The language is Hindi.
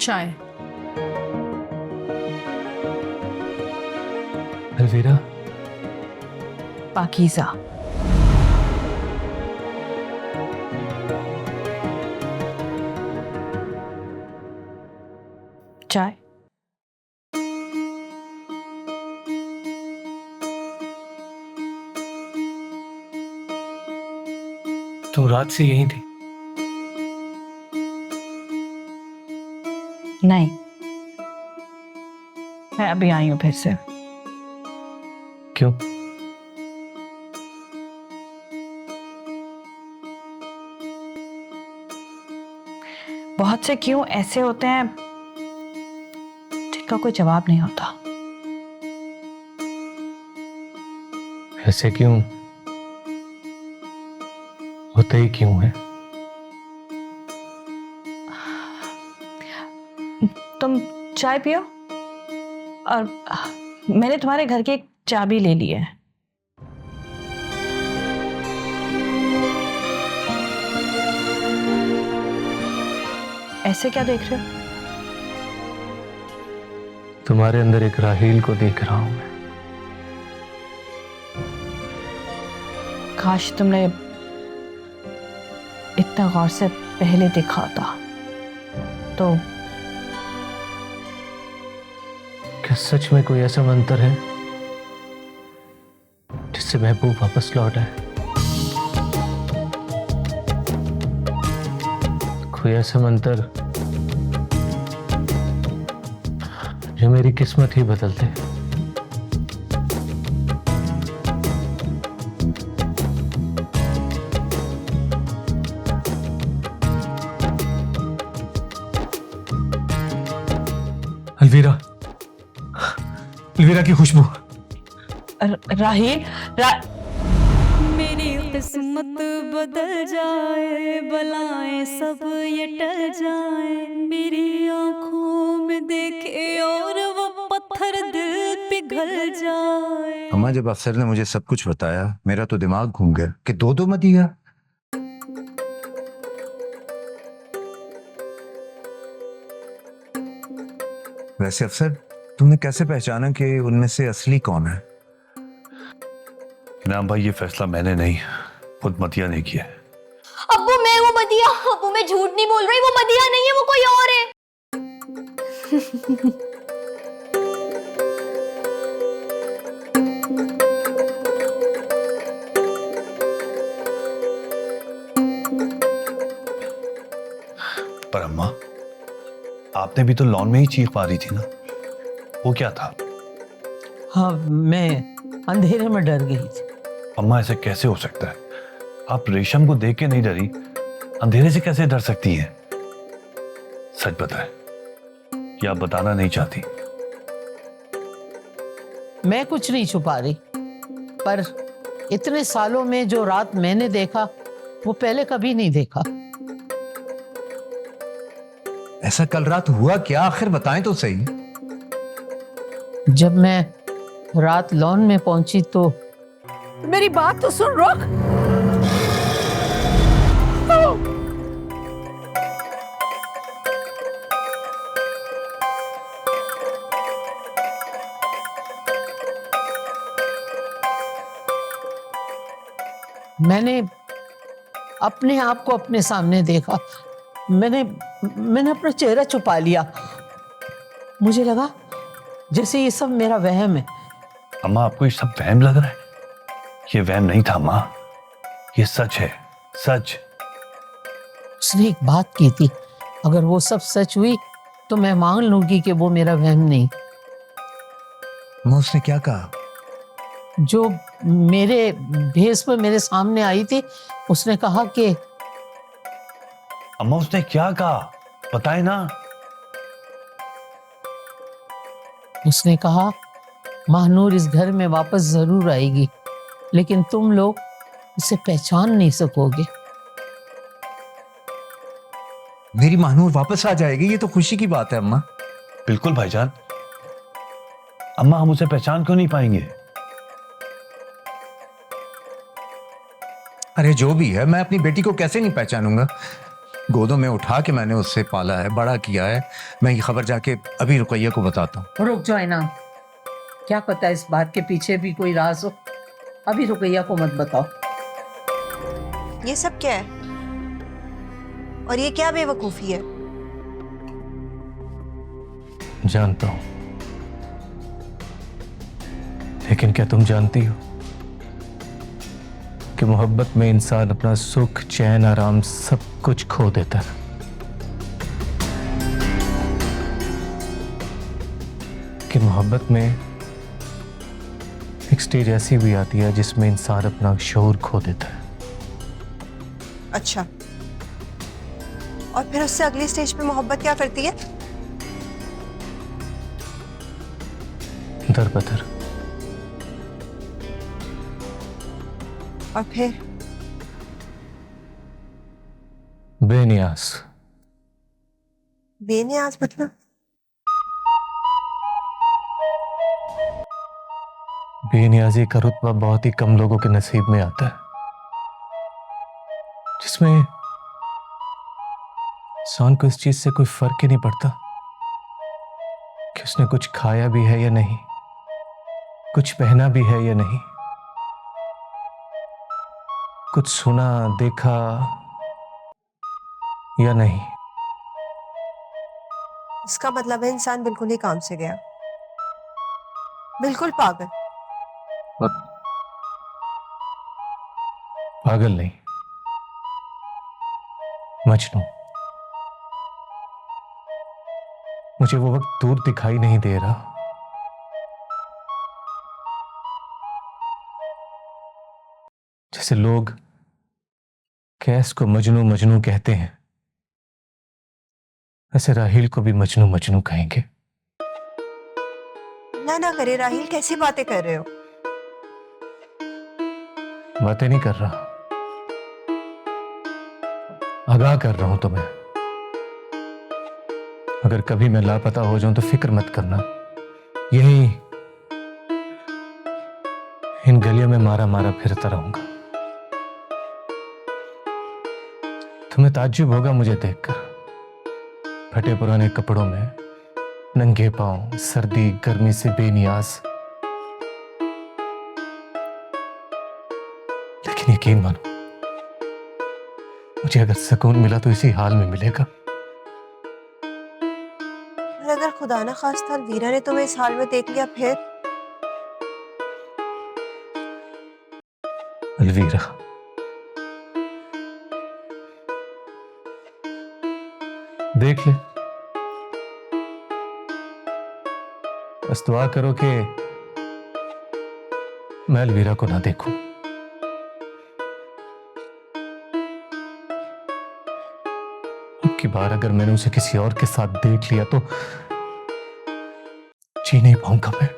चाय। अलवीरा, पाकीज़ा। चाय। तुम रात से यहीं थी? नहीं, मैं अभी आई हूं फिर से। क्यों? बहुत से क्यों ऐसे होते हैं जिनका कोई जवाब नहीं होता। ऐसे क्यों होते ही क्यों है? तुम चाय पियो, और मैंने तुम्हारे घर की एक चाबी ले ली है। ऐसे क्या देख रहे हो? तुम्हारे अंदर एक राहील को देख रहा हूं मैं। काश तुमने इतना गौर से पहले देखा होता। तो क्या सच में कोई ऐसा मंत्र है जिससे महबूब वापस लौट आए? कोई ऐसा मंत्र जो मेरी किस्मत ही बदल दे? अलवीरा, अलवीरा की खुशबू। राहील, मेरी किस्मत बदल जाए, बलाएं सब ये टल जाए, मेरी आंखों में देखे और वो पत्थर दिल पिघल जाए। अम्मा, जब अफसर ने मुझे सब कुछ बताया मेरा तो दिमाग घूम गया कि दो मत दिया। वैसे अफसर, तुमने कैसे पहचाना कि उनमें से असली कौन है? ना भाई, ये फैसला मैंने नहीं, खुद मतिया ने किया है। अब्बू, मैं वो मदिया, अब्बू मैं झूठ नहीं बोल रही, वो मदिया नहीं है, वो कोई और है। पर अम्मा, आपने भी तो लॉन में ही चीख मारी थी ना, वो क्या था? हाँ, मैं अंधेरे में डर गई थी। अम्मा, ऐसे कैसे हो सकता है? आप रेशम को देख के नहीं डरी, अंधेरे से कैसे डर सकती हैं? सच बताएं, या आप बताना नहीं चाहती? मैं कुछ नहीं छुपा रही, पर इतने सालों में जो रात मैंने देखा वो पहले कभी नहीं देखा। ऐसा कल रात हुआ क्या? आखिर बताएं तो सही। जब मैं रात लॉन में पहुंची तो मेरी बात तो सुन, रुक। मैंने अपने आप को अपने सामने देखा। मैंने अपना चेहरा छुपा लिया। मुझे लगा जैसे ये सब मेरा वहम है। अम्मा, आपको ये सब वहम लग रहा है? ये वहम नहीं था अम्मा, ये सच है, सच। उसने एक बात की थी, अगर वो सब सच हुई तो मैं मान लूंगी कि वो मेरा वहम नहीं। अम्मा, उसने क्या कहा? जो मेरे भेस में मेरे सामने आई थी, उसने कहा कि अम्मा, उसने क्या कहा? बताए ना। उसने कहा महानूर इस घर में वापस जरूर आएगी, लेकिन तुम लोग इसे पहचान नहीं सकोगे। मेरी महानूर वापस आ जाएगी, ये तो खुशी की बात है अम्मा। बिल्कुल भाईजान। अम्मा, हम उसे पहचान क्यों नहीं पाएंगे? अरे जो भी है, मैं अपनी बेटी को कैसे नहीं पहचानूंगा? गोदों में उठा के मैंने उससे पाला है, बड़ा किया है। मैं ये खबर जाके अभी रुकैया को बताता हूँ। रुक जाओ इनाम, क्या पता इस बात के पीछे भी कोई राज हो। अभी रुकैया को मत बताओ। ये सब क्या है और ये क्या बेवकूफी है? जानता हूं, लेकिन क्या तुम जानती हो कि मोहब्बत में इंसान अपना सुख, चैन, आराम सब कुछ खो देता है। कि मोहब्बत में एक स्टेज ऐसी भी आती है जिसमें इंसान अपना शऊर खो देता है। अच्छा, और फिर उससे अगली स्टेज पे मोहब्बत क्या करती है? दर बदर। और फिर बेनियाज। बेनियाज मतलब? बेनियाजी का रुतबा बहुत ही कम लोगों के नसीब में आता है, जिसमें इंसान को इस चीज से कोई फर्क ही नहीं पड़ता कि उसने कुछ खाया भी है या नहीं, कुछ पहना भी है या नहीं, कुछ सुना देखा या नहीं। इसका मतलब है इंसान बिल्कुल ही काम से गया, बिल्कुल पागल। पागल नहीं, मजनू। मुझे वो वक्त दूर दिखाई नहीं दे रहा जैसे लोग कैस को मजनू मजनू कहते हैं, ऐसे राहील को भी मजनू मजनू कहेंगे। ना करे राहील, कैसी बातें कर रहे हो? बातें नहीं कर रहा, आगाह कर रहा हूं तुम्हें। अगर कभी मैं लापता हो जाऊं तो फिक्र मत करना, यही इन गलियों में मारा मारा फिरता रहूंगा। तुम्हें ताज्जुब होगा मुझे देखकर, फटे पुराने कपड़ों में, नंगे पांव, सर्दी गर्मी से बेनियाज। लेकिन यकीन मानो, मुझे अगर सुकून मिला तो इसी हाल में मिलेगा। और अगर खुदा ना खास्ता वीरा ने तुम्हें इस हाल में देख लिया फिर? अलवीरा, देख ले, बस दुआ करो कि मैं अलवीरा को ना देखूं। अब की बार अगर मैंने उसे किसी और के साथ देख लिया तो जी नहीं पाऊंगा मैं।